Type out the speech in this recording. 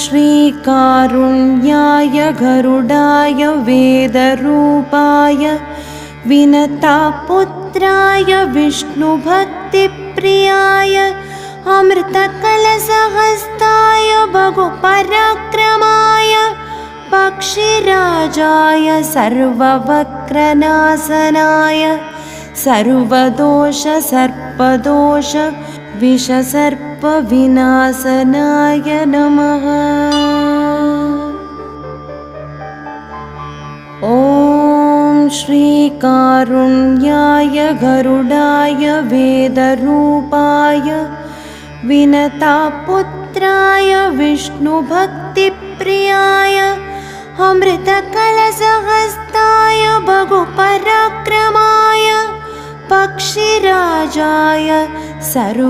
श्रीकारुण्याय गरुडाय वेदरूपाय विनतापुत्राय विष्णुभक्तिप्रियाय अमृतकलशहस्ताय भगुपराक्रमाय पक्षिराजाय सर्ववक्रनाशनाय सर्वदोष सर्पदोष विषसर्पविनाशनाय नमः। ॐ श्रीकारुण्याय गरुडाय वेदरूपाय विनतापुत्राय विष्णुभक्तिप्रियाय अमृतकलशहस्ताय भगुपराक्रमाय पक्षिराजाय सर्ववक्रनाशनाय